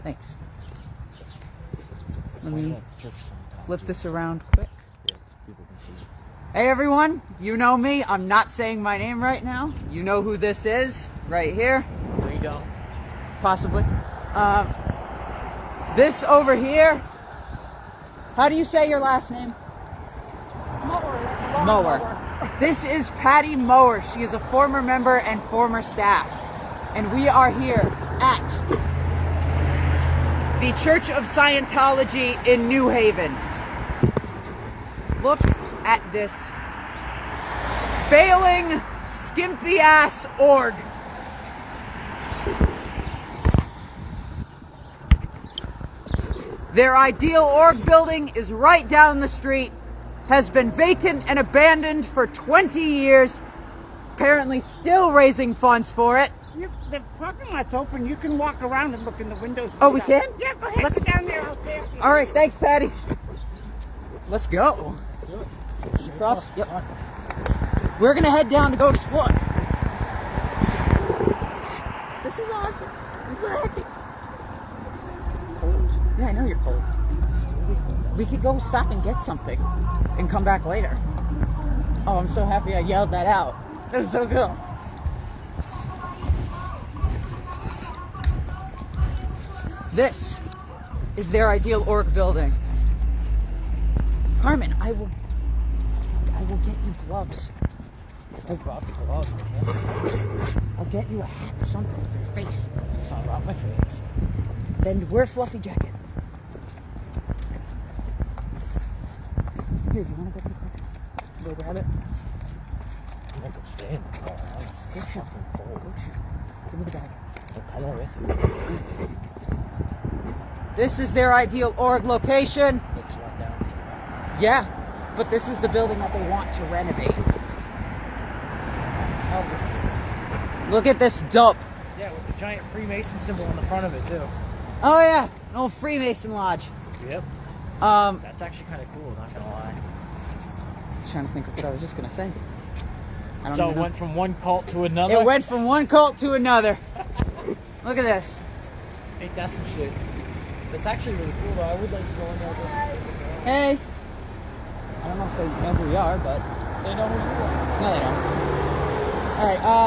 Thanks. Let me flip this around quick. Hey everyone, you know me. I'm not saying my name right now. You know who this is right here. No, you don't. Possibly. This over here. How do you say your last name? Mower. Moher. This is Patty Moher. She is a former member and former staff. And we are here at the Church of Scientology in New Haven. Look at this failing, skimpy-ass org. Their ideal org building is right down the street, has been vacant and abandoned for 20 years, apparently still raising funds for it. The parking lot's open. You can walk around and look in the windows. Oh, we can? Yeah, go ahead. Let's Get down there. I'll stay up here. All right, thanks, Patty. Let's go. Let's do it. Cross. Yep. We're gonna head down to go explore. This is awesome. It's hectic. Cold. Yeah, I know you're cold. We could go stop and get something and come back later. Oh, I'm so happy I yelled that out. That was so cool. This is their ideal org building. Carmen, I will get you gloves. I brought the gloves, man. I'll get you a hat or something for your face. It's not about my face. Then wear a fluffy jacket. Here, do you want to go to the car? Go grab it. I'm not gonna stay in the car. Go chill. Cold. Go chill. Give me the bag. I'll come on with you. This is their ideal org location. Let's run down this path. Yeah, but this is the building that they want to renovate. Oh, Look at this dump. yeah, with the giant Freemason symbol on the front of it, too. Oh yeah, an old Freemason lodge. Yep. Um, That's actually kind of cool, not gonna lie. trying to think of what I was just gonna say. I don't So even it know. went from one cult to another? It went from one cult to another. Look at this. Ain't that some shit? That's actually really cool, though. I would like to go in there. Hey. I don't know if they know who we are, but They know who you are. no, they don't. All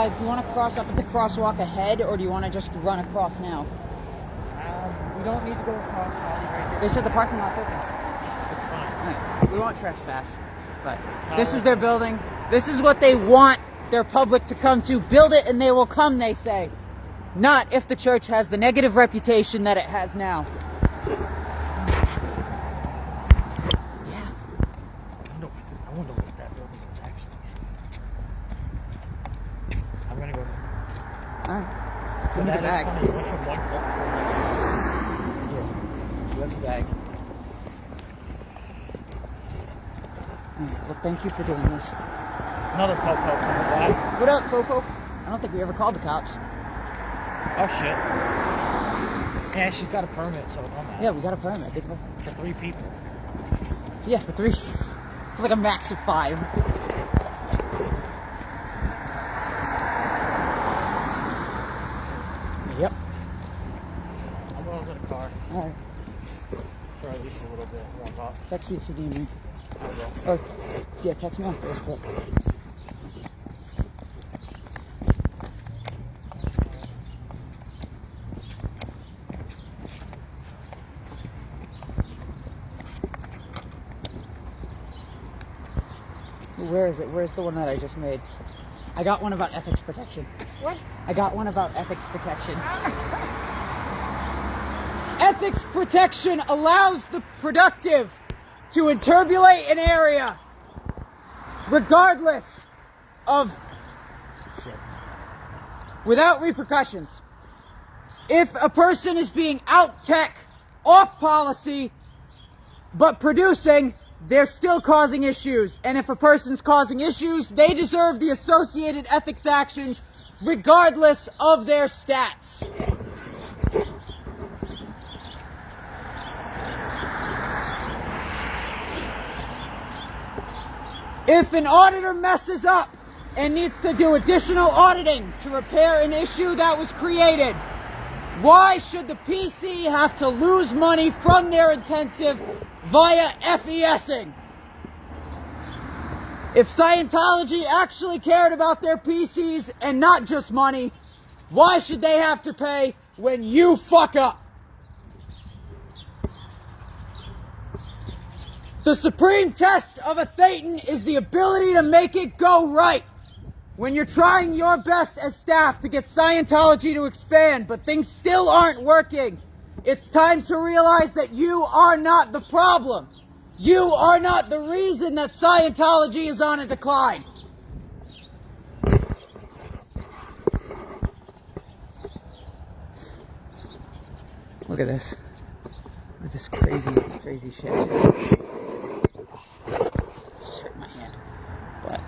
right. Do you want to cross up at the crosswalk ahead, or do you want to just run across now? We don't need to go across Holly right here. They said the parking lot's open. It's fine. All right. We won't trespass, but this is their building. This is what they want their public to come to. Build it, and they will come. They say, not if the church has the negative reputation that it has now. Yeah. I wonder what that building is actually. I'm gonna go there. All right. Give me the That is bag. funny. You went from one cult to another. Here. You have the bag. All right, well, thank you for doing this. Another popo from the back. What up, Popo? I don't think we ever called the cops. Oh shit. Yeah, she's got a permit, so it don't matter. Yeah, we got a permit. For 3 people. Yeah, for 3. For like a max of 5. Yep. I'm going to the car All right. for at least a little bit. Warm up. Text me if you need me. I will. Or, yeah, text me on Facebook. Where is it? Where's the one that I just made? I got one about ethics protection. What? I got one about ethics protection. Ethics protection allows the productive to interbulate an area regardless of, without repercussions. If a person is being out tech, off policy, but producing, they're still causing issues. And if a person's causing issues, they deserve the associated ethics actions regardless of their stats. If an auditor messes up and needs to do additional auditing to repair an issue that was created. Why should the PC have to lose money from their intensive via FESing? If Scientology actually cared about their PCs and not just money, why should they have to pay when you fuck up? The supreme test of a Thetan is the ability to make it go right. When you're trying your best as staff to get Scientology to expand, but things still aren't working, it's time to realize that you are not the problem. You are not the reason that Scientology is on a decline. Look at this. Look at this crazy shit. Just hurt my hand. But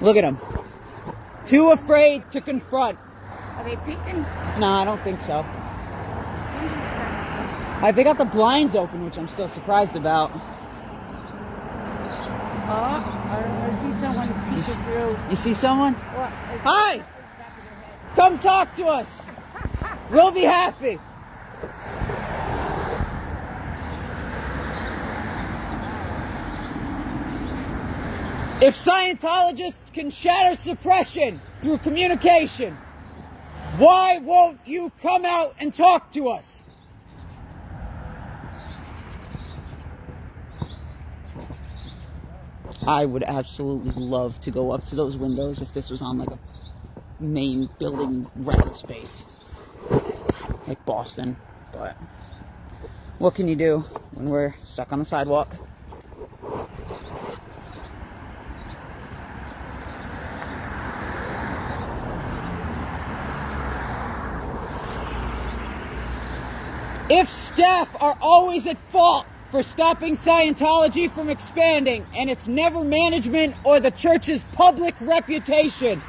look at them. Too afraid to confront. Are they peeking? No, I don't think so. They got the blinds open, which I'm still surprised about. I see someone peeking through. You see someone? What? Hi! Come talk to us. We'll be happy. If Scientologists can shatter suppression through communication, why won't you come out and talk to us? I would absolutely love to go up to those windows if this was on like a main building rental space, like Boston, but what can you do when we're stuck on the sidewalk? If staff are always at fault for stopping Scientology from expanding, and it's never management or the church's public reputation,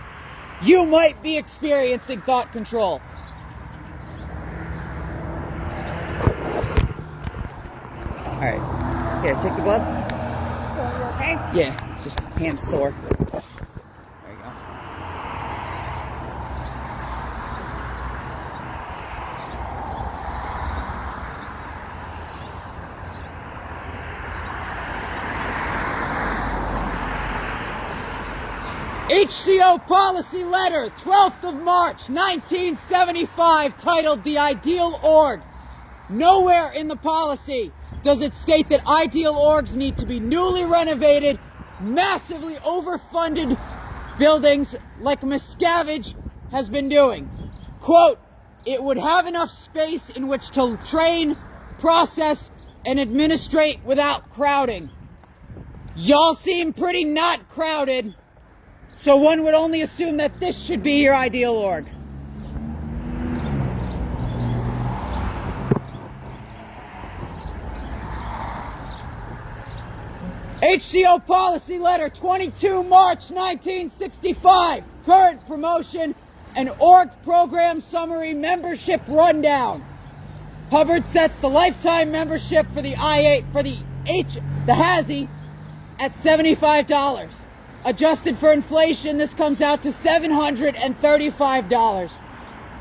you might be experiencing thought control. All right, here, take the glove. Are you okay? Yeah, it's just hand sore. There you go. HCO Policy Letter, 12th of March, 1975, titled The Ideal Org. Nowhere in the policy does it state that ideal orgs need to be newly renovated, massively overfunded buildings like Miscavige has been doing. Quote, it would have enough space in which to train, process, and administrate without crowding. Y'all seem pretty not crowded. So one would only assume that this should be your ideal org. HCO Policy Letter, 22 March 1965. Current promotion and org program summary membership rundown. Hubbard sets the lifetime membership for the HAZI at $75. Adjusted for inflation, this comes out to $735.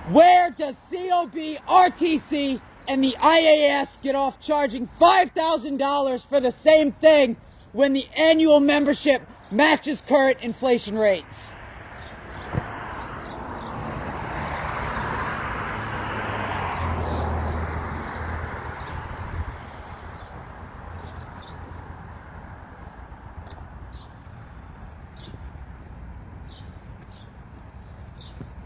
Where does COB, RTC, and the IAS get off charging $5,000 for the same thing when the annual membership matches current inflation rates?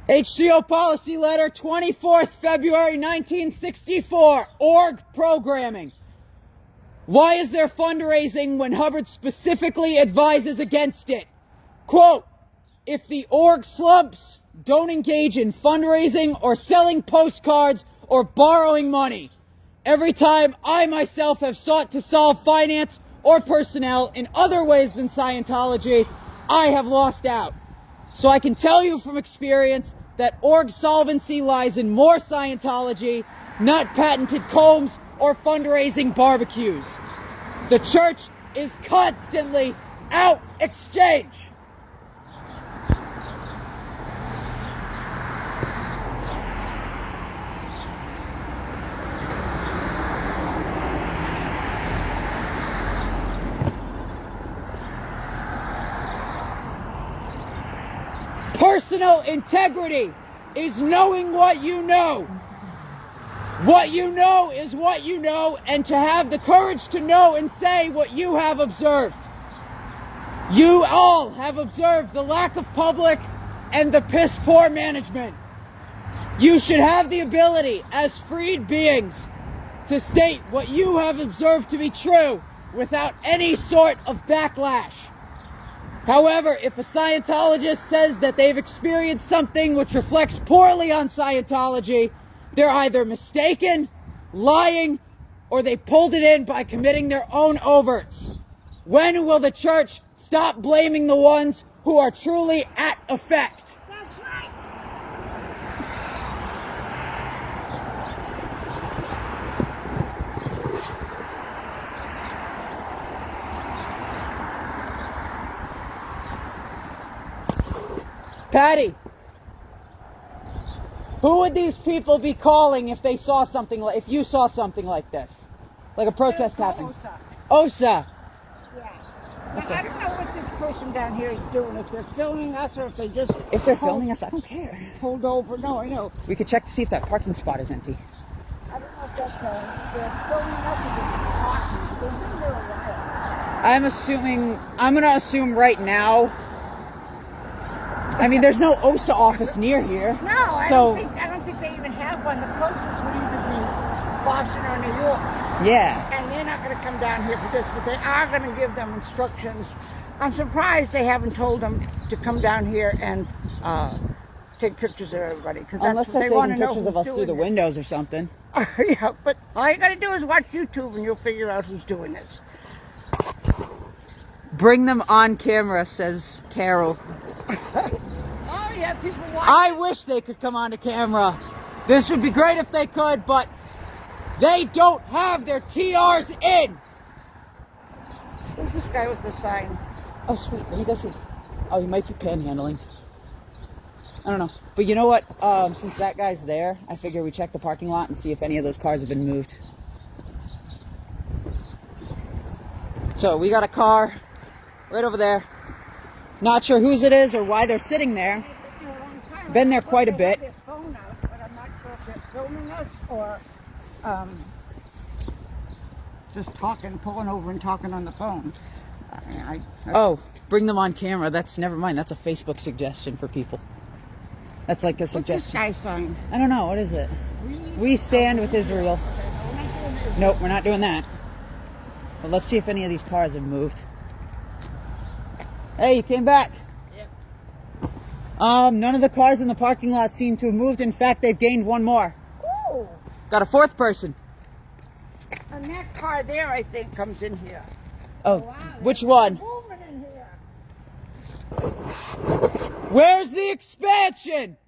HCO Policy Letter, 24th February 1964, org programming. Why is there fundraising when Hubbard specifically advises against it? Quote, if the org slumps, don't engage in fundraising or selling postcards or borrowing money. Every time I myself have sought to solve finance or personnel in other ways than Scientology, I have lost out. So I can tell you from experience that org solvency lies in more Scientology, not patented combs or fundraising barbecues. The church is constantly out exchange. personal integrity is knowing what you know. What you know is what you know, and to have the courage to know and say what you have observed. You all have observed the lack of public and the piss poor management. You should have the ability as freed beings to state what you have observed to be true without any sort of backlash. However, if a Scientologist says that they've experienced something which reflects poorly on Scientology, they're either mistaken, lying, or they pulled it in by committing their own overts. When will the church stop blaming the ones who are truly at effect? That's right. Patty, who would these people be calling if they saw something if you saw something like this? Like a protest happening? OSA. Yeah. Now, I don't know what this person down here is doing, if they're filming us or if they just... If they're filming us, I don't care. Pulled over. No, I know. We could check to see if that parking spot is empty. I don't know if that's they're filming us or just talking. They've been there a while. I'm gonna assume right now. I mean, there's no OSA office near here. No, I so, don't think they even have one. The closest would either be Boston or New York. yeah. And they're not going to come down here for this, but they are going to give them instructions. I'm surprised they haven't told them to come down here and take pictures of everybody. Unless they they're want taking to know pictures of us through the windows or something. Yeah, but all you got to do is watch YouTube and you'll figure out who's doing this. Bring them on camera, says Carol. Oh, yeah, people watch. I wish they could come on to camera. This would be great if they could, but they don't have their TRs in. Who's this guy with the sign? Oh, sweet. What do you guys see? Oh, he might be panhandling. I don't know. But you know what? Since that guy's there, I figure we check the parking lot and see if any of those cars have been moved. So we got a car right over there. Not sure whose it is or why they're sitting there. Been there quite a bit. They have their phone out, but I'm not sure if they're filming us or just talking, pulling over and talking on the phone. Oh, bring them on camera. That's never mind. That's a Facebook suggestion for people. That's like a What's this suggestion. guy's sign? I don't know. What is it? We stand with Israel. Nope, we're not doing that. But let's see if any of these cars have moved. Hey, you came back. Yep. None of the cars in the parking lot seem to have moved. In fact, they've gained one more. Ooh, Got a fourth person. and that car there, I think, comes in here. Oh, Wow, which there's one? a woman in here. Where's the expansion?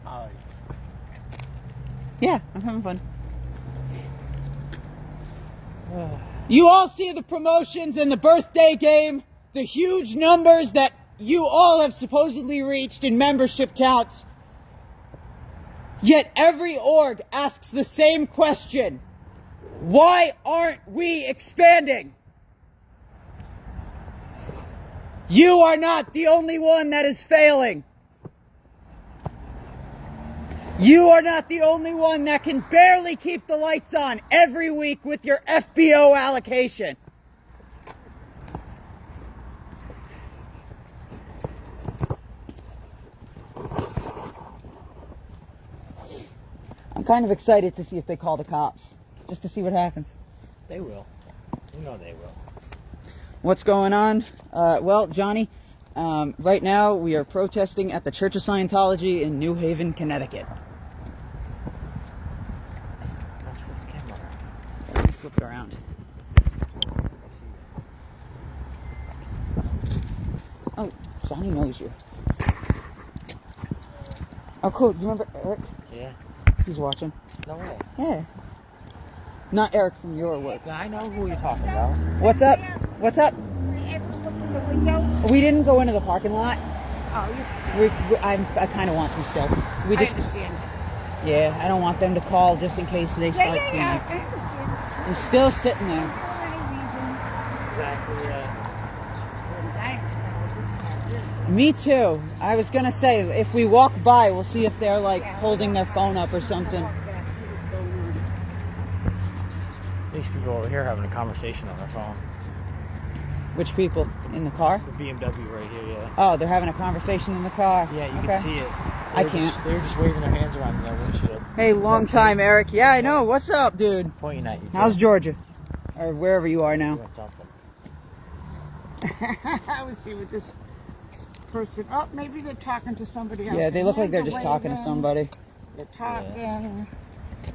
Oh, Yeah, I'm having fun. You all see the promotions and the birthday game, the huge numbers that you all have supposedly reached in membership counts. Yet every org asks the same question. Why aren't we expanding? You are not the only one that is failing. You are not the only one that can barely keep the lights on every week with your FBO allocation. I'm kind of excited to see if they call the cops, just to see what happens. they will. You know they will. What's going on? Well, Johnny, right now we are protesting at the Church of Scientology in New Haven, Connecticut. That's for the camera. Let me flip it around. Oh, Johnny knows you. Oh, cool. You remember Eric? Yeah. He's watching. No way. Yeah. Not Eric from your work. Yeah, I know who you're talking about. What's up? What's up? We ever look in the windows? We didn't go into the parking lot. Oh, you. I kind of want to still. We I just, understand. yeah, I don't want them to call just in case they Yeah, start yeah, being. yeah. I understand. He's still sitting there. For any reason. Exactly, Thanks. Me too. I was gonna say, if we walk by, we'll see if they're like holding their phone up or something. These people over here having a conversation on their phone. Which people? In the car? The BMW right here, yeah. Oh, they're having a conversation in the car. Yeah, you can see it. I can't. They were just waving their hands around in their windshield. Hey, long time, Eric. Yeah, I know. What's up, dude? Pointing at you. How's Georgia? Or wherever you are now. Doing something. I would see with this person. Oh, maybe they're talking to somebody else. Yeah, they look like they're just talking to somebody. They're talking.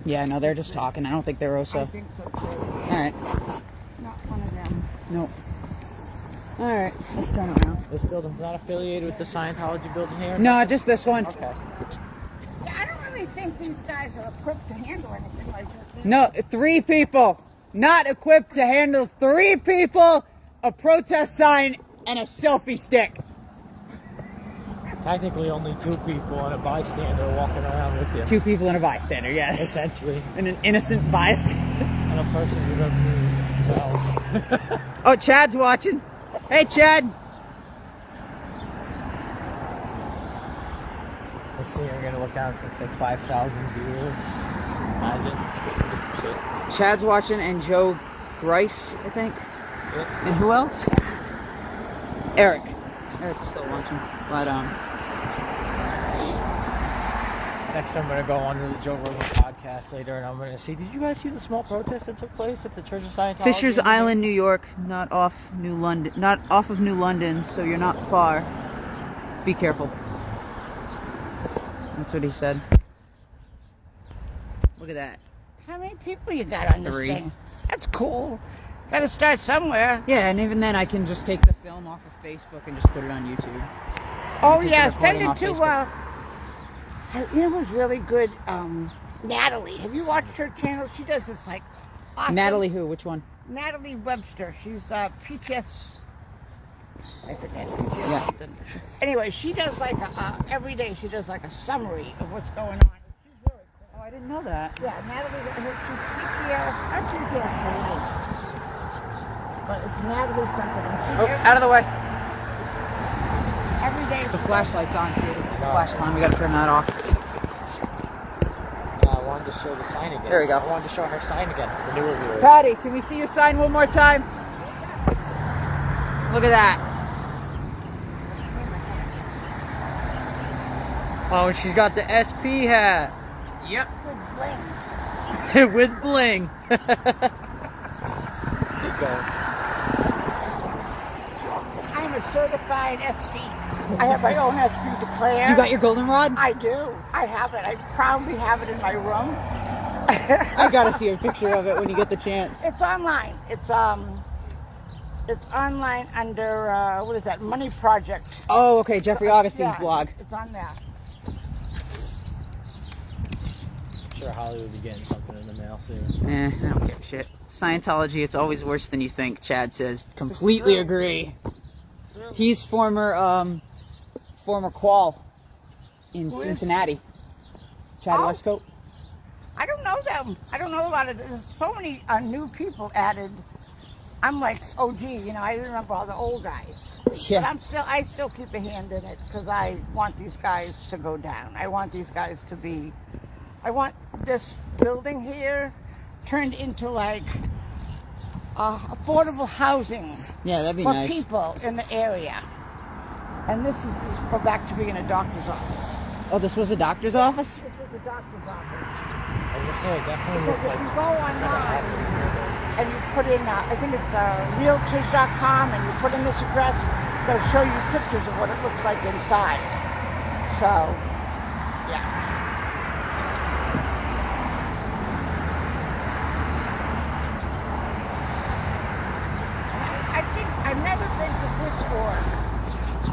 Yeah, no, they're just talking. I don't think they're I Osa. think so too. Alright. Not one of them. Nope. Alright, let's turn around. This building's not affiliated with the Scientology building here? No, just this one. Okay. Yeah, I don't really think these guys are equipped to handle anything like this. No, 3 people. Not equipped to handle 3 people, a protest sign, and a selfie stick. Technically only 2 people and a bystander walking around with you. 2 people and a bystander, yes. Essentially. And an innocent bystander. And a person who doesn't need help. Oh, Chad's watching. Hey, Chad. Next thing you're going to look down, it's like 5,000 viewers. Imagine. This shit. Chad's watching, and Joe Grice, I think. Yep. And who else? Eric. Eric's still watching. But, Next I'm going to go on to the Joe Rogan podcast later and I'm going to see, did you guys see the small protest that took place at the Church of Scientology? Fisher's Island, New York, not off of New London, so you're not far. Be careful. That's what he said. Look at that. How many people you got on this 3. thing? That's cool. Got to start somewhere. Yeah, and even then I can just take the film off of Facebook and just put it on YouTube. Oh Take the yeah, send recording it off to. Facebook. You know who's really good? Natalie. Have you watched her channel? She does this like awesome. Natalie who? Which one? Natalie Webster. She's PTS. I forget. PTS Yeah. something. Anyway, she does like every day. She does like a summary of what's going on. She's really cool. Oh, I didn't know that. Yeah, Natalie. She's PTS. Not PTS for life. But it's Natalie something. And she Oh, out of the way. every day. The flashlight's on, too. Flashlight on. We gotta turn that off. I wanted to show the sign again. There we go. I wanted to show her sign again for the newer viewers. Patty, can we see your sign one more time? Look at that. Oh, she's got the SP hat. Yep. With bling. With bling. Keep going. I'm a certified SP. I have my own SP declare. You got your goldenrod? I do. I have it. I proudly have it in my room. I gotta see a picture of it when you get the chance. It's online. It's online under what is that? Money Project. Oh, okay. Jeffrey Augustine's Yeah, blog. It's on there. I'm sure Holly will be getting something in the mail soon. I don't give a shit. Scientology, it's always worse than you think, Chad says. Completely agree. He's former qual in Who is? Cincinnati. Chad Oh. Westcote. I don't know them. I don't know a lot of. There's so many new people added. I'm like, oh gee, you know, I didn't remember all the old guys. Yeah. But I still keep a hand in it because I want these guys to go down. I want these guys to be. I want this building here turned into like affordable housing Yeah, that'd be for nice. people in the area. And this is go back to being a doctor's office. Oh, this was a doctor's office? This is a doctor's office. I was just saying, it definitely looks Because like if you go some kind of online office building. and you put in, I think it's realtors.com, and you put in this address, they'll show you pictures of what it looks like inside. So, yeah. I've never been to this org.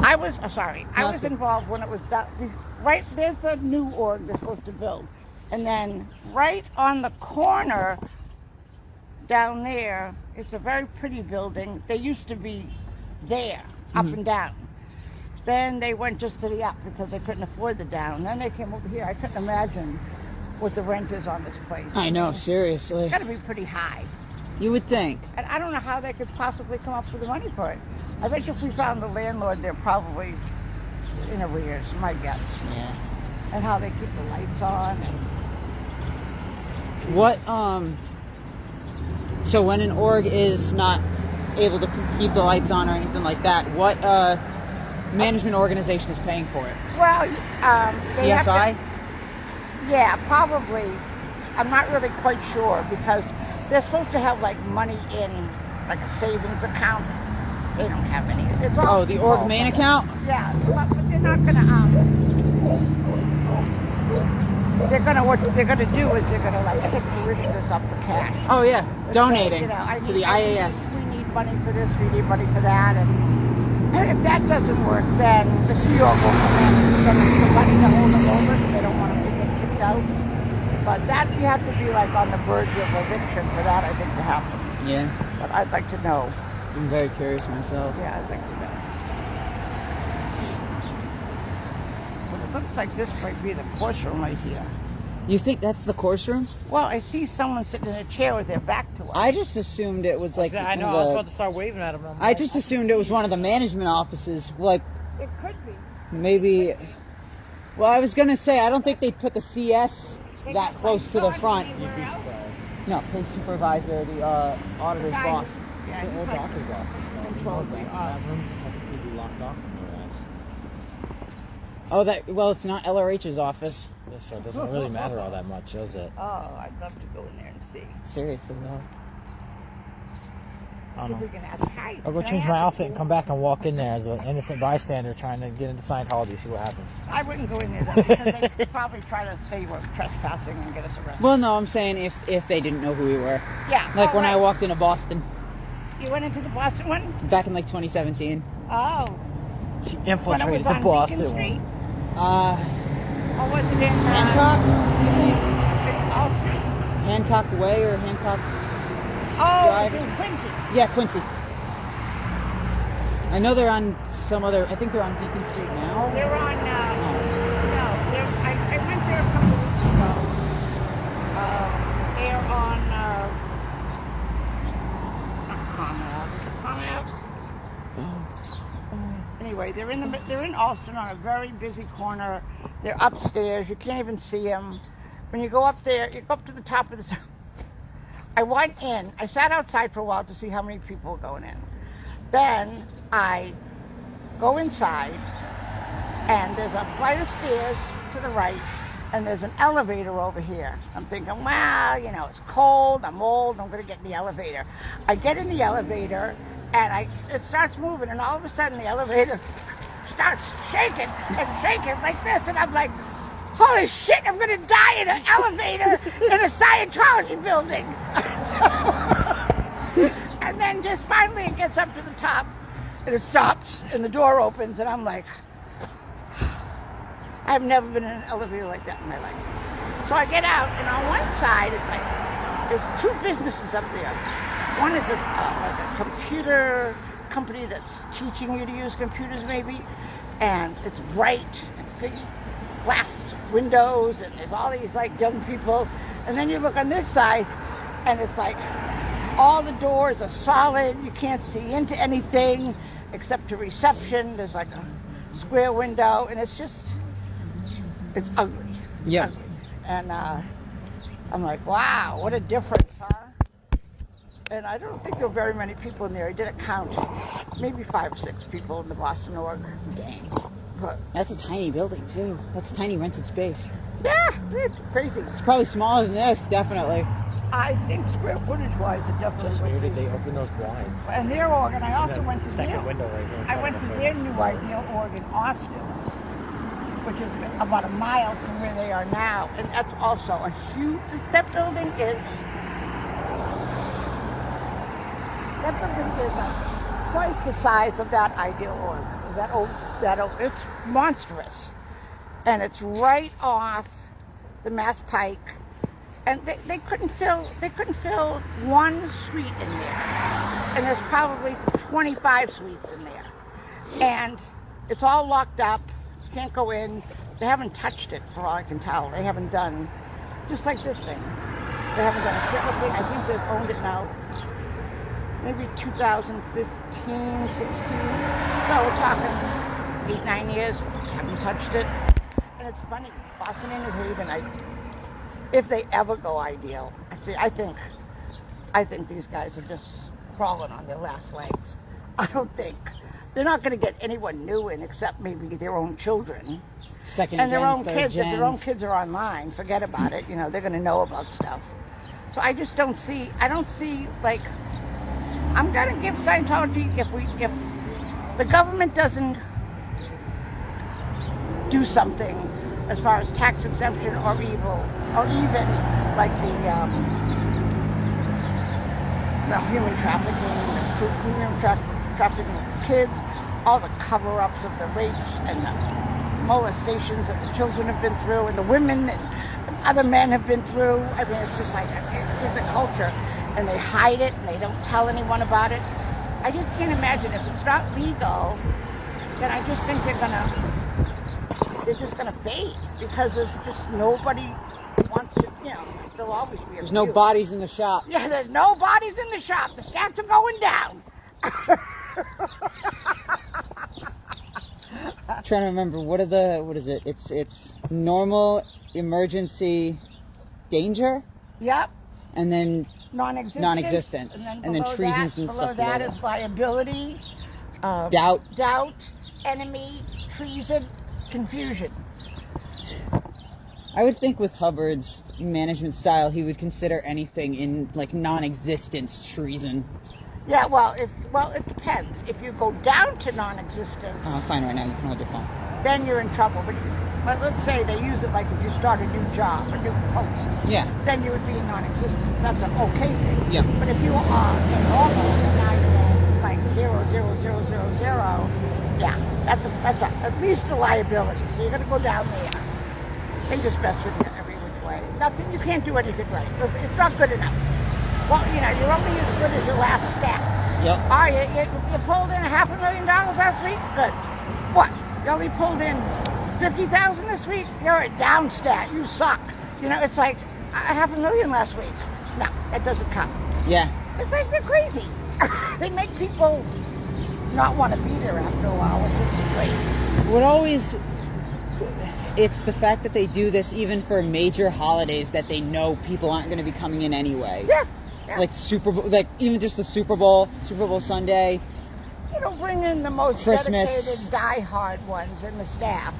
I was involved when it was right. There's a new org they're supposed to build, and then right on the corner down there, it's a very pretty building. They used to be there, up and down. Then they went just to the up because they couldn't afford the down. Then they came over here. I couldn't imagine what the rent is on this place. I know, seriously. It's got to be pretty high. You would think. And I don't know how they could possibly come up with the money for it. I bet if we found the landlord, they're probably in arrears, my guess. Yeah. And how they keep the lights on. And What, so when an org is not able to keep the lights on or anything like that, what, management organization is paying for it? well, they have to- CSI? yeah, probably. I'm not really quite sure because they're supposed to have like money in like a savings account. They don't have any. It's all Oh, the org main account? Yeah, but they're not gonna. What they're gonna do is they're gonna like hit parishioners up for cash. Oh yeah, And donating say, I to need- the IAS. We need money for this. We need money for that. And if that doesn't work, then the Sea Org will come in and send them some money to hold them over because they don't want them to get kicked out. But that you have to be like on the verge of eviction for that, I think, to happen. Yeah, But I'd like to know. I'm very curious myself. Yeah, I'd like to know. Well, it looks like this might be the course room right here. You think that's the course room? Well, I see someone sitting in a chair with their back to us. I just assumed it was like I know. one I of was the- about to start waving at him. I'm I like, just assumed it was one of the management offices. Like It could be. maybe. Well, I was gonna say I don't think they'd put the CS that close to the front. You'd be surprised. No, police supervisor, the auditor's Guy boss. who's- It's Yeah, an he's old like, doctor's office. controls the That room, I think you'd be locked off from your ass. Oh, that. Well, it's not LRH's office. Yeah, so it doesn't really matter all that much, does it? oh, I'd love to go in there and see. Seriously, no. I See don't if we know. can ask, hi. I'll go can I change ask my you?" outfit and come back and walk in there as an innocent bystander trying to get into Scientology, see what happens. I wouldn't go in there though, because they'd probably try to say we're trespassing and get us arrested. Well, no, I'm saying if they didn't know who we were. Yeah. Like when I right. walked into Boston You went into the Boston one? back in like 2017. Oh. She When it infiltrated was the on Boston Beacon Street? one. Or was it in Hancock? Allston? Hancock Way or Hancock? Oh, Drive. it's in Quincy. Yeah, Quincy. I know they're on some other. I think they're on Beacon Street now. They're on, no, I went there a couple of weeks ago. They're on, not Common Ave. Anyway, they're in Alston on a very busy corner. They're upstairs. You can't even see them. When you go up there, you go up to the top of the. I went in. I sat outside for a while to see how many people were going in. Then I go inside, and there's a flight of stairs to the right, and there's an elevator over here. I'm thinking, well, it's cold, I'm old, I'm going to get in the elevator. I get in the elevator, and it starts moving, and all of a sudden the elevator starts shaking like this, and I'm like, holy shit, I'm going to die in an elevator in a Scientology building. And then just finally it gets up to the top, and it stops, and the door opens, and I'm like, I've never been in an elevator like that in my life. So I get out, and on one side, it's like, there's two businesses up there. One is this, like a computer company that's teaching you to use computers, maybe, and it's bright, and big glass windows, and there's all these, like, young people. And then you look on this side, and it's like, all the doors are solid. You can't see into anything except to reception. There's like a square window, and it's ugly. Yeah. Ugly. And I'm like, wow, what a difference, huh? And I don't think there were very many people in there. I didn't count. Maybe 5 or 6 people in the Boston org. Dang. But That's a tiny building too. That's tiny rented space. yeah, it's crazy. It's probably smaller than this, definitely. I think square footage-wise, it definitely Just would weird be. that they open those blinds. And their org, and I also That went to second their window right here. I went to their new ideal org in Austin, which is about a mile from where they are now, and that's also a huge. That building is twice the size of that ideal org. It's monstrous, and it's right off the Mass Pike. And they couldn't fill one suite in there, and there's probably 25 suites in there, and it's all locked up. You can't go in. They haven't touched it, for all I can tell. They haven't done, just like this thing. They haven't done a single thing. I think they've owned it now, maybe 2015, 16. So we're talking 8, 9 years. haven't touched it. And it's funny, Boston and New Haven, if they ever go ideal, I think these guys are just crawling on their last legs. I don't think they're not going to get anyone new in except maybe their own children. Second and their gens, own third kids. If their own gens. kids are online, forget about it. You know, they're going to know about stuff. So I just don't see. I don't see like. I'm going to give Scientology if the government doesn't do something as far as tax exemption or even like the human trafficking, the human trafficking of kids, all the cover-ups of the rapes and the molestations that the children have been through, and the women and other men have been through. I mean, it's just like it's in the culture, and they hide it and they don't tell anyone about it. I just can't imagine if it's not legal, then I just think they're just gonna fade because there's just nobody wants to. You know, there'll always be a There's no few. bodies in the shop. Yeah, there's no bodies in the shop. The stats are going down. I'm trying to remember what is it? It's normal, emergency, danger, Yep. and then Non-existence. and then treasons and below stuff. that below is liability, doubt. enemy, treason, confusion. I would think with Hubbard's management style, he would consider anything in like non-existence treason. Yeah, well, it depends. If you go down to non-existence, Fine, right now you can hold your phone. then you're in trouble. But let's say they use it like if you start a new job, a new post, Yeah, then you would be in non-existence. That's an okay thing. yeah. But if you are in normal, and now you're in like 00000, yeah, that's at least a liability. So you're gonna go down there. They just mess with you every which way. Nothing. You can't do anything right. It's not good enough. Well, you know, you're only as good as your last stat. Yep. All right, you pulled in $500,000 last week? Good. What? You only pulled in $50,000 this week? You're a down stat. You suck. You know, it's like $500,000 last week. No, that doesn't count. Yeah. It's like they're crazy. They make people not want to be there after a while, which is great. What always... It's the fact that they do this even for major holidays that they know people aren't going to be coming in anyway. Yeah. Yeah. Like Super Bowl, like even just the Super Bowl Sunday. You don't bring in the most Christmas. dedicated, die-hard ones in the staff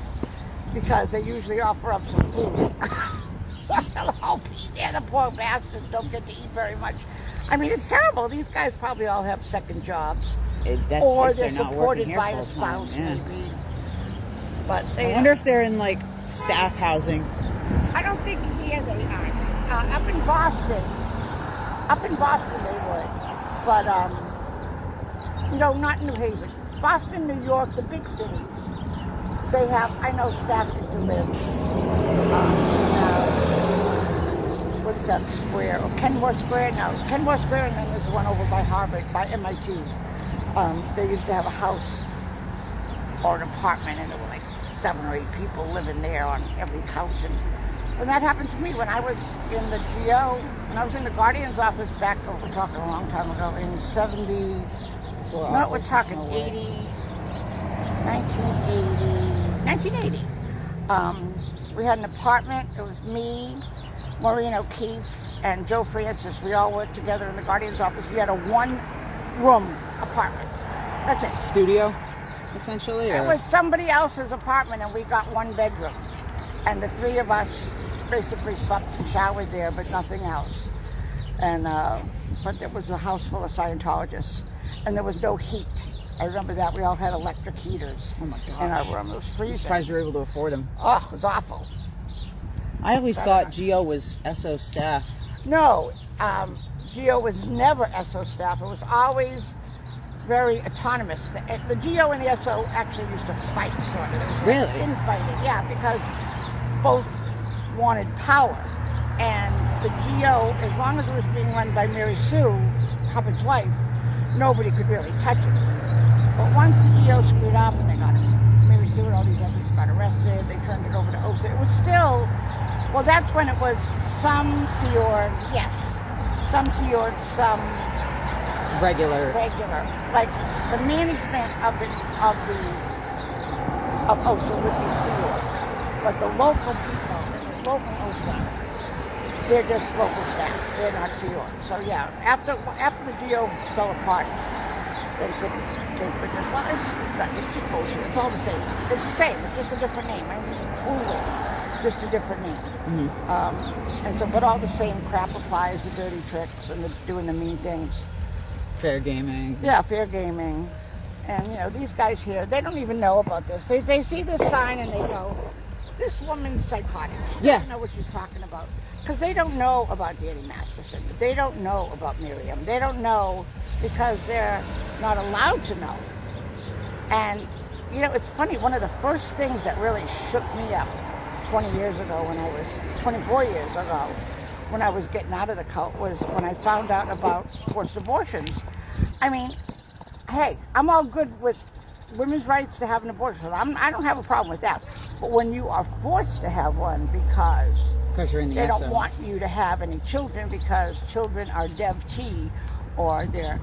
because they usually offer up some food. So they'll all be there. The poor bastards don't get to eat very much. I mean, it's terrible. These guys probably all have second jobs, That's or if they're not supported working here by a full-time, spouse, yeah. maybe. But they, I wonder if they're in like staff housing. I don't think here they are. Up in Boston they would, but not New Haven. Boston, New York, the big cities. They have. I know staff used to live what's that square? Oh, Kenmore Square? No, Kenmore Square, and then there's one over by Harvard, by MIT. They used to have a house or an apartment, and there were like 7 or 8 people living there on every couch. And that happened to me when I was in the GO, when I was in the Guardian's office back, we're talking a long time ago, in 70, no, we're talking 1980. We had an apartment. It was me, Maureen O'Keefe, and Joe Francis. We all worked together in the Guardian's office. We had a 1-room apartment. That's it. Studio, essentially? It was somebody else's apartment, and we got 1 bedroom. And the 3 of us basically slept and showered there, but nothing else. And but there was a house full of Scientologists, and there was no heat. I remember that. We all had electric heaters Oh my gosh. in our room. It was I'm freezing. surprised you were able to afford them. Oh, it was awful. I always thought GO was SO staff. No, GO was never SO staff. It was always very autonomous. The GO and the SO actually used to fight, sort of. There was Really? infighting, yeah, because both wanted power. And the GO, as long as it was being run by Mary Sue, Hubbard's wife, nobody could really touch it. But once the EO screwed up and they got Mary Sue and all these others got arrested, they turned it over to OSA. It was still, well, that's when it was some Sea Org, yes, some Sea Org, some Regular. regular. Like the management of the of OSA would be Sea Org. But the local people in the local OSA, they're just local staff. They're not Sea Org. So yeah, after the GO fell apart, they just, well, it's just bullshit. It's all the same. It's the same. It's just a different name. I mean, truly, just a different name. And so, but all the same crap applies, the dirty tricks and the doing the mean things. Fair gaming. Yeah, fair gaming. And, you know, these guys here, they don't even know about this. They see this sign and they go, this woman's psychotic. She doesn't know what she's talking about. Because they don't know about Danny Masterson. They don't know about Miriam. They don't know because they're not allowed to know. And, you know, it's funny, one of the first things that really shook me up 24 years ago when I was getting out of the cult was when I found out about forced abortions. I mean, hey, I'm all good with women's rights to have an abortion. I don't have a problem with that. But when you are forced to have one because you're in the they don't want you to have any children because children are dev T or they're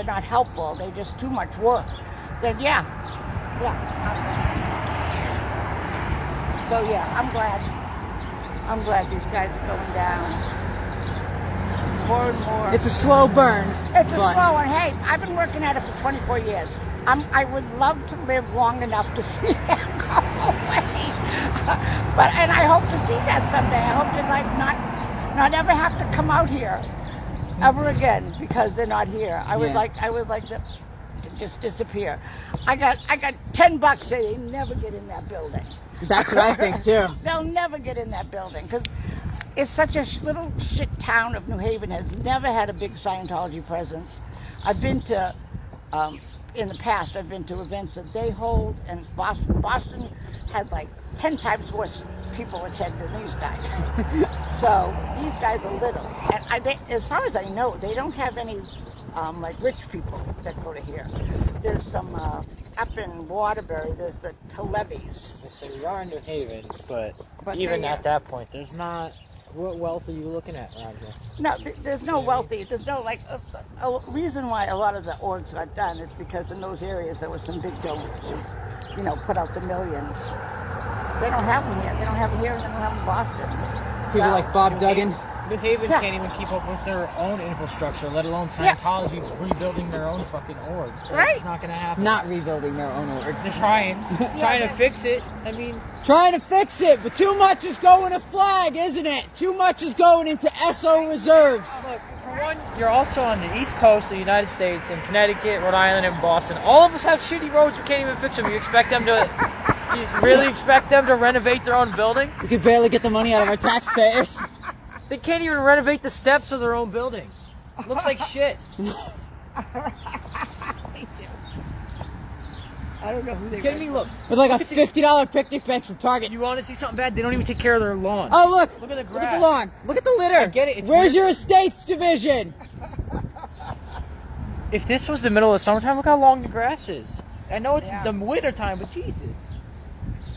not helpful, they're just too much work, then yeah. So yeah, I'm glad these guys are going down more and more. It's a slow burn. It's a slow one. Hey, I've been working at it for 24 years. I would love to live long enough to see them go away. And I hope to see that someday. I hope to not ever have to come out here ever again because they're not here. I would like to just disappear. I got $10. They never get in that building. That's what I think too. They'll never get in that building because it's such a little shit town of New Haven has never had a big Scientology presence. I've been to, in the past, I've been to events that they hold, and Boston had like 10 times worse people attend than these guys. So these guys are little. And as far as I know, they don't have any like rich people that go to here. There's some, up in Waterbury, there's the Talevis. So we are in New Haven, but even at that point, there's not... What wealth are you looking at around here? No, there's no wealthy. There's no, like, a reason why a lot of the orgs got done is because in those areas there were some big donors who, you know, put out the millions. They don't have them here. They don't have them here and they don't have them in Boston. People like Bob Duggan. New Haven can't even keep up with their own infrastructure, let alone Scientology rebuilding their own fucking org. So right. It's not going to happen. Not rebuilding their own org. They're trying to fix it. I mean... Trying to fix it, but too much is going to flag, isn't it? Too much is going into SO reserves. Look, for one, you're also on the East Coast of the United States, in Connecticut, Rhode Island, and Boston. All of us have shitty roads. We can't even fix them. You expect them to... You really expect them to renovate their own building? We could barely get the money out of our taxpayers. They can't even renovate the steps of their own building. It looks like shit. I don't know who they're kidding me? Look. With like a $50 picnic bench from Target. You want to see something bad? They don't even take care of their lawn. Oh, look. Look at the grass. Look at the lawn. Look at the litter. I get it. Where's your estates division? If this was the middle of summertime, look how long the grass is. I know it's the winter time, but Jesus.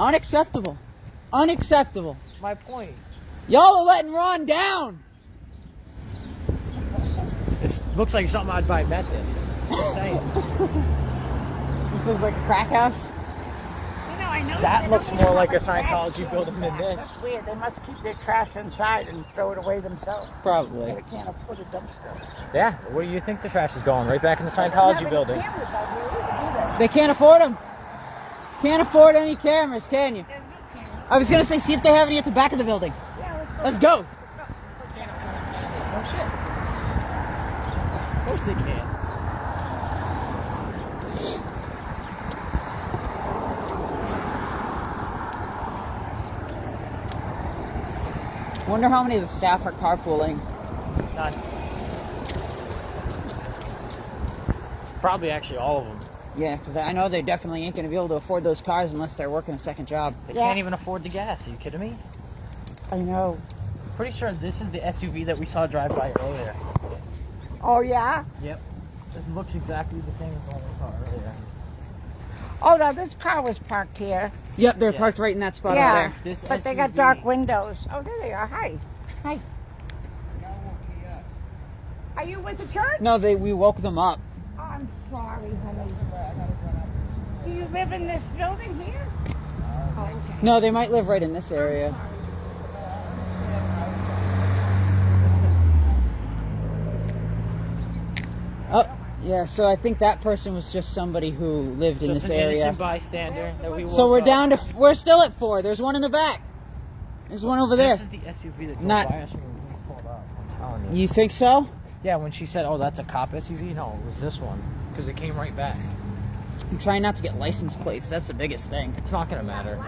Unacceptable. Unacceptable. My point. Y'all are letting Ron down. This looks like something I'd buy meth in. Just saying. This looks like a crack house. You know, I know that looks more like a Scientology building than this. That's weird. They must keep their trash inside and throw it away themselves. Probably. They can't afford a dumpster. Yeah. Where do you think the trash is going? Right back in the Scientology building. Cameras out here either, do they? They can't afford them. Can't afford any cameras, can you? There's no cameras. I was going to say, see if they have any at the back of the building. Yeah, Let's go. Can't afford cameras. No shit. Of course they can. Wonder how many of the staff are carpooling. None. Probably actually all of them. Yeah, because I know they definitely ain't going to be able to afford those cars unless they're working a second job. They can't even afford the gas. Are you kidding me? I know. Pretty sure this is the SUV that we saw drive by earlier. Oh, yeah? Yep. This looks exactly the same as the one we saw earlier. Oh, no, this car was parked here. Yep, they're parked right in that spot over Yeah, there. but they got dark windows. Oh, there they are. Hi. Hi. Are you with the church? No, we woke them up. I'm sorry, honey. Do you live in this building here? Oh, okay. No, they might live right in this area. Oh, yeah, so I think that person was just somebody who lived in Just this an area. innocent bystander that we So woke we're up. down to, we're still at 4. There's one in the back. There's one over there. This is the SUV that drove Not- by us when we pulled up. I'm telling you. You think so? Yeah, when she said, "Oh, that's a cop SUV," no, it was this one because it came right back. I'm trying not to get license plates. That's the biggest thing. It's not gonna matter.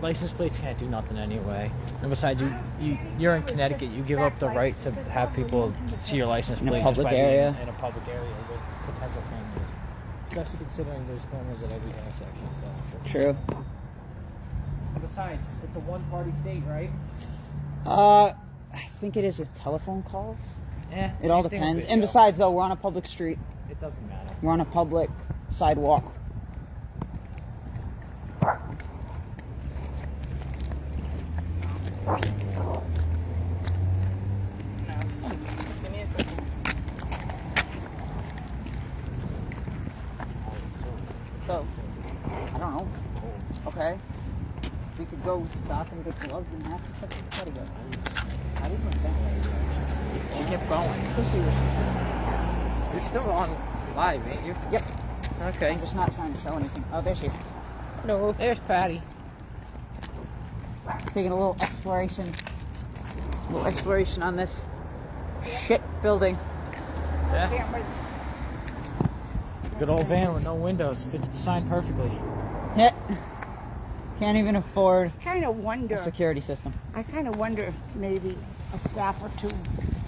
License plates can't do nothing anyway. And besides, you're in Connecticut. You give up the right to have people see your license In a plate public just by being area. in a public area with potential cameras. Especially considering there's cameras at every intersection. So. True. Besides, it's a one-party state, right? I think it is with telephone calls. Yeah. It all depends. And besides, though, we're on a public street. it doesn't matter. We're on a public sidewalk. So, I don't know. Okay. We could go stop and get gloves and hats and stuff. Gotta go. How do you think that? She kept going. Let's go see what You're still on live, ain't you? she's. Yep. Okay. I'm just not trying to show anything. Oh, there she is. Hello. There's Patty. Taking a little exploration. On this shit building. Yeah. Cameras. Good old van with no windows fits the sign perfectly. Yeah. Can't even afford Kind of wonder. a security system. I kind of wonder if maybe a staff or two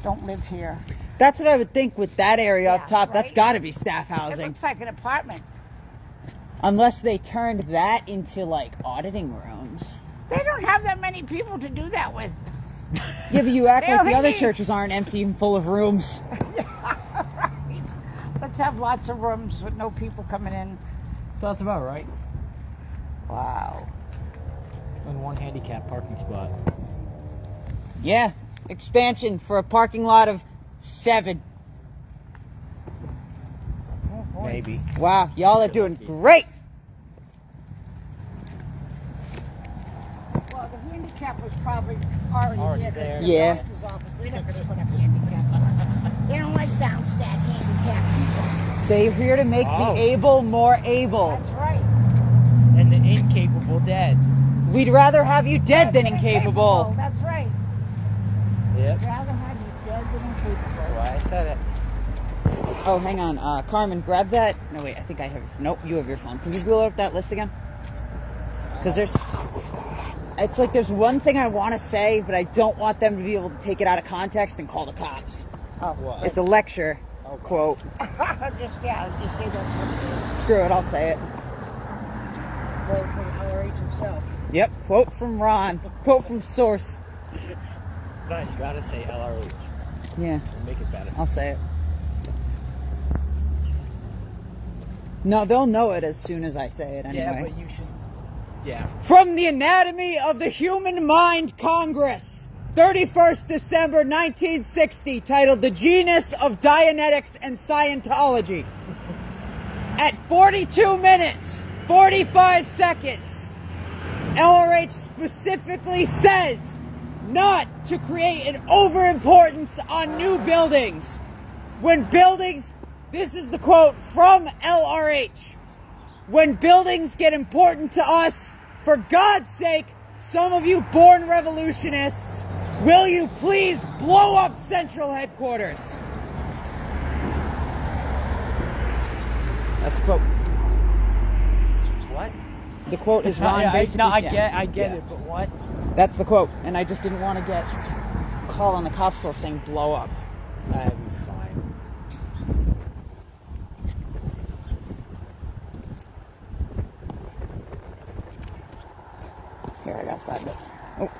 don't live here. That's what I would think with that area up Yeah, top. That's right? got to be staff It housing. looks like an apartment. Unless they turned that into like auditing rooms. They don't have that many people to do that with. Yeah, but you act They like the only other need- churches aren't empty and full of rooms. Let's have lots of rooms with no people coming in. So that's about right. Wow. And one handicap parking spot. Yeah, expansion for a parking lot of 7. Maybe. Wow, y'all are doing great. Well, the handicap was probably already Already there. there. 'cause the Yeah. doctor's office, they're not going to put up handicap. They don't like downstat handicap people. They're here to make Oh. the able more able. That's right. And the incapable dead. We'd rather have you dead than incapable. That's right. Yep. Rather have you dead than incapable. That's why I said it. Oh, hang on. Carmen, grab that. No, wait, I think I have. Nope, you have your phone. Can you blow up that list again? Because it's like there's one thing I want to say, but I don't want them to be able to take it out of context and call the cops. Oh, What? It's a lecture quote. just say that's what it is. Screw it, I'll say it. Quote from LRH himself. Yep, quote from Ron. Quote from source. But you gotta say LRH. Yeah, Make it better. I'll say it. No, they'll know it as soon as I say it anyway. Yeah, but you should. Yeah. From the Anatomy of the Human Mind Congress, 31st December 1960, titled The Genus of Dianetics and Scientology. At 42 minutes, 45 seconds, LRH specifically says not to create an overimportance on new buildings. When buildings, this is the quote from LRH, when buildings get important to us, for God's sake, some of you born revolutionists, will you please blow up Central Headquarters? That's the quote. What? The quote is Ron basically. No, I yeah, get yeah. it, but what? That's the quote, and I just didn't want to get a call on the cops for saying blow up. I'd be fine. Here, I got side of it. Oh.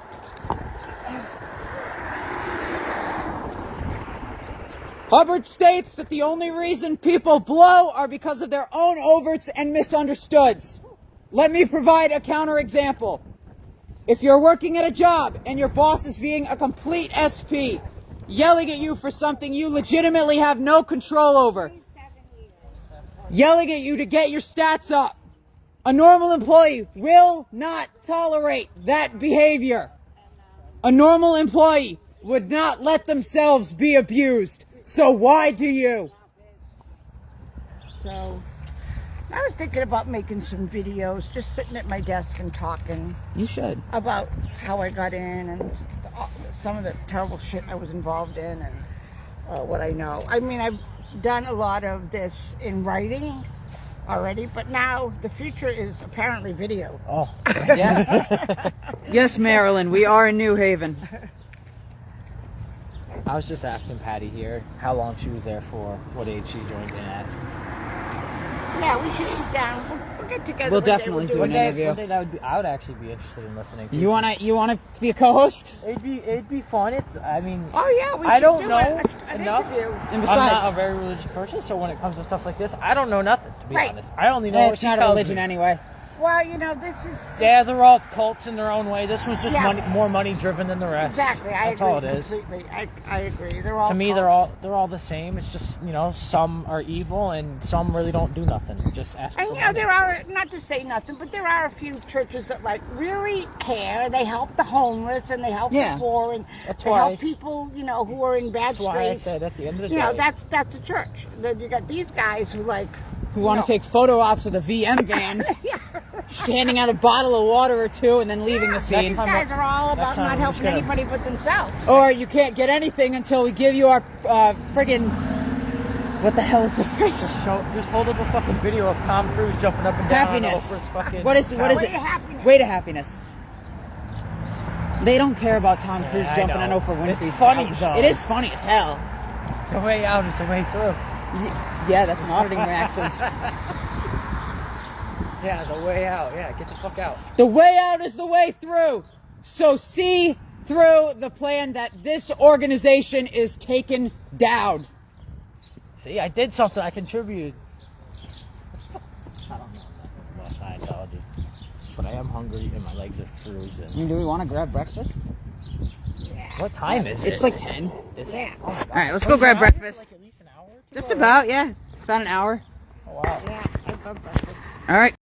Hubbard states that the only reason people blow are because of their own overts and misunderstoods. Let me provide a counterexample. If you're working at a job and your boss is being a complete SP, yelling at you for something you legitimately have no control over, yelling at you to get your stats up. A normal employee will not tolerate that behavior. A normal employee would not let themselves be abused. So why do you? So I was thinking about making some videos, just sitting at my desk and talking. You should. About how I got in and some of the terrible shit I was involved in and what I know. I mean, I've done a lot of this in writing already, but now the future is apparently video. Oh, Yeah. Yes, Marilyn, we are in New Haven. I was just asking Patty here how long she was there for, what age she joined in at. Yeah, we should sit down. We'll get together. We'll one day, definitely we'll do it. an interview. One day that would be, I would actually be interested in listening to. You wanna be a co-host? It'd be fun. I mean. Oh yeah, we I should don't do know an enough. interview. And I'm besides, not a very religious person, so when it comes to stuff like this, I don't know nothing, to be Right. honest. I only know what it's she not a tells religion me. anyway. Well, you know, this is Yeah, they're all cults in their own way. This was just Yeah. more money driven than the rest. exactly. I That's agree all it is. completely. I agree. They're all To me, cults. they're all the same. It's just, you know, some are evil and some really don't do nothing. Just ask. And for you know, money. there are, not to say nothing, but there are a few churches that like really care. They help the homeless and they help Yeah. the poor and That's they why help I- people, you know, who are in bad That's why I streets. said at the end of the You know, day. that's a church. Then you got these guys who like Who want to take photo ops with a VM van, handing out a bottle of water or two, and then leaving the These scene. time- guys are all about next time not I'm just helping gonna- anybody but themselves. Or you can't get anything until we give you our friggin' what the hell is the phrase? Just hold up a fucking video of Tom Cruise jumping up and down Happiness. on Oprah's fucking. What is Way it? to happiness. Way to happiness. They don't care about Tom Cruise Yeah, I jumping on know. Oprah It's Winfrey's funny, couch. though. It is funny as hell. The way out is the way through. Yeah, that's an auditing maxim. Yeah, the way out. Yeah, get the fuck out. The way out is the way through. So see through the plan that this organization is taken down. See, I did something. I contributed. I don't know nothing about Scientology, but I am hungry and my legs are frozen. Do we want to grab breakfast? What time is it? It's like 10. Is Yeah. it? Oh, All right, let's go grab breakfast. Like at least an hour or two? Just about, yeah. About an hour. Oh, wow. Yeah, I love breakfast. All right.